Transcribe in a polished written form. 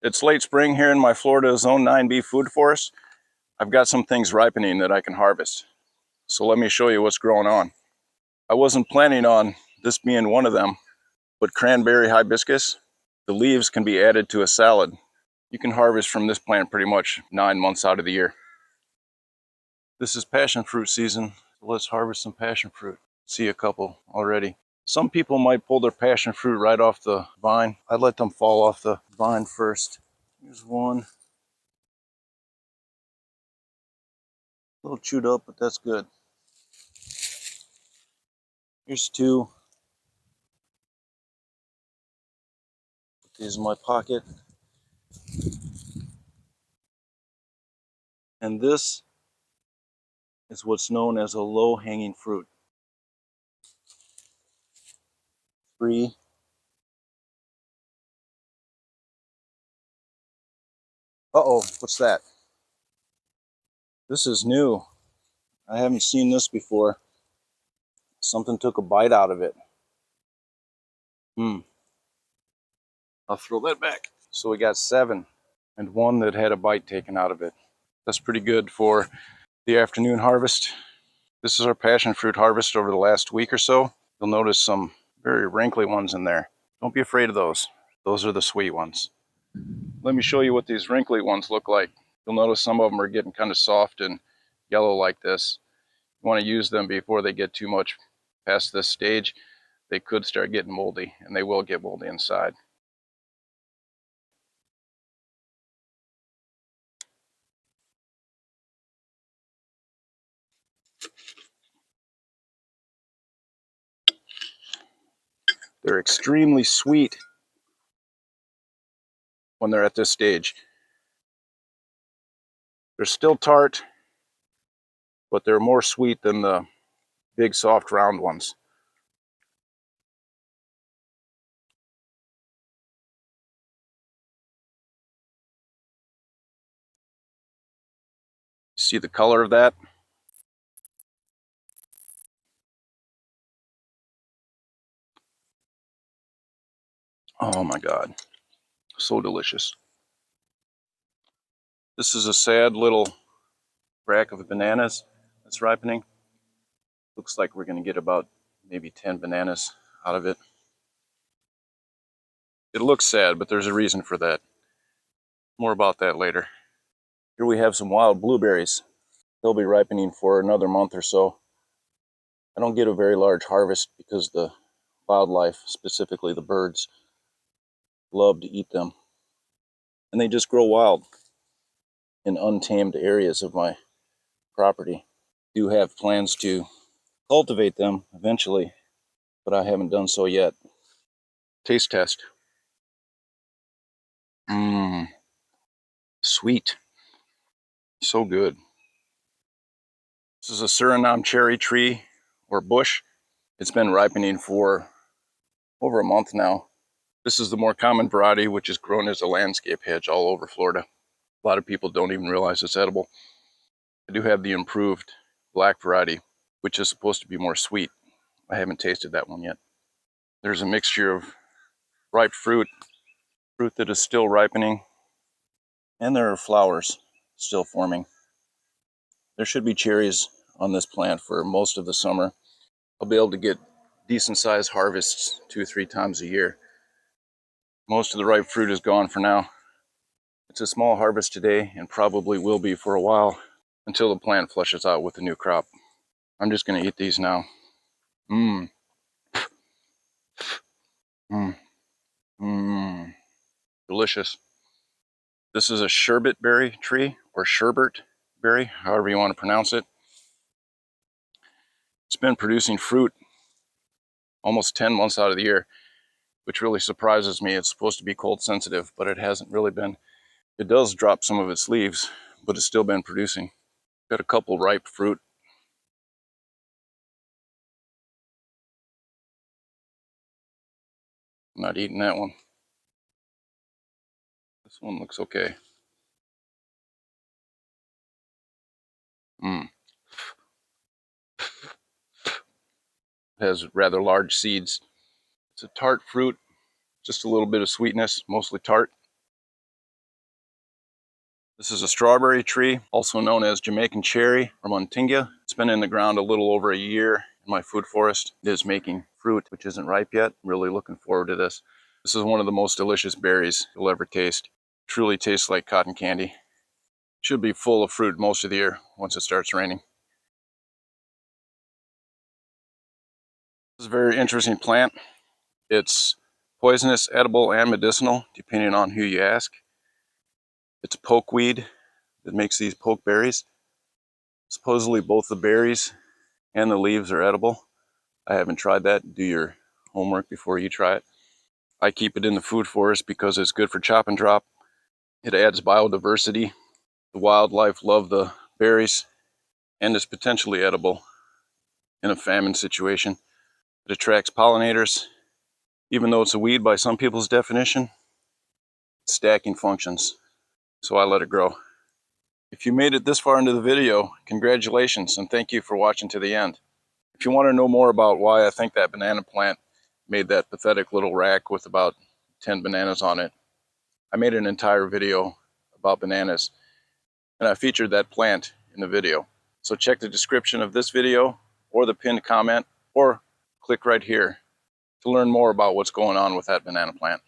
It's late spring here in my Florida Zone 9B food forest. I've got some things ripening that I can harvest. So let me show you what's growing on. I wasn't planning on this being one of them, but cranberry hibiscus, the leaves can be added to a salad. You can harvest from this plant pretty much 9 months out of the year. This is passion fruit season, so let's harvest some passion fruit. See a couple already. Some people might pull their passion fruit right off the vine. I let them fall off the vine first. Here's one. A little chewed up, but that's good. Here's two. Put these in my pocket. And this is what's known as a low-hanging fruit. 3. Uh-oh, what's that? This is new. I haven't seen this before. Something took a bite out of it. I'll throw that back. So we got 7, and one that had a bite taken out of it. That's pretty good for the afternoon harvest. This is our passion fruit harvest over the last week or so. You'll notice some very wrinkly ones in there. Don't be afraid of those. Those are the sweet ones. Let me show you what these wrinkly ones look like. You'll notice some of them are getting kind of soft and yellow like this. You want to use them before they get too much past this stage. They could start getting moldy, and they will get moldy inside. They're extremely sweet when they're at this stage. They're still tart, but they're more sweet than the big, soft, round ones. See the color of that? Oh my God, so delicious. This is a sad little rack of bananas that's ripening. Looks like we're going to get about maybe 10 bananas out of it. It looks sad, but there's a reason for that. More about that later. Here we have some wild blueberries. They'll be ripening for another month or so. I don't get a very large harvest because the wildlife, specifically the birds, love to eat them. And they just grow wild in untamed areas of my property. I do have plans to cultivate them eventually, but I haven't done so yet. Taste test. Sweet. So good. This is a Suriname cherry tree or bush. It's been ripening for over a month now. This is the more common variety, which is grown as a landscape hedge all over Florida. A lot of people don't even realize it's edible. I do have the improved black variety, which is supposed to be more sweet. I haven't tasted that one yet. There's a mixture of ripe fruit that is still ripening, and there are flowers still forming. There should be cherries on this plant for most of the summer. I'll be able to get decent sized harvests 2-3 times a year. Most of the ripe fruit is gone for now. It's a small harvest today and probably will be for a while until the plant flushes out with the new crop. I'm just going to eat these now. Delicious. This is a sherbet berry tree, or sherbet berry, however you want to pronounce it. It's been producing fruit almost 10 months out of the year, which really surprises me. It's supposed to be cold sensitive, but it hasn't really been. It does drop some of its leaves, but it's still been producing. Got a couple ripe fruit. I'm not eating that one. This one looks okay. It has rather large seeds. It's a tart fruit, just a little bit of sweetness, mostly tart. This is a strawberry tree, also known as Jamaican cherry or Muntingia. It's been in the ground a little over a year in my food forest. It is making fruit, which isn't ripe yet. Really looking forward to this. This is one of the most delicious berries you'll ever taste. Truly tastes like cotton candy. Should be full of fruit most of the year once it starts raining. This is a very interesting plant. It's poisonous, edible, and medicinal, depending on who you ask. It's pokeweed that makes these pokeberries. Supposedly both the berries and the leaves are edible. I haven't tried that. Do your homework before you try it. I keep it in the food forest because it's good for chop and drop. It adds biodiversity. The wildlife love the berries, and is potentially edible in a famine situation. It attracts pollinators. Even though it's a weed by some people's definition, it's stacking functions, so I let it grow. If you made it this far into the video, congratulations and thank you for watching to the end. If you want to know more about why I think that banana plant made that pathetic little rack with about 10 bananas on it, I made an entire video about bananas, and I featured that plant in the video. So check the description of this video or the pinned comment, or click right here to learn more about what's going on with that banana plant.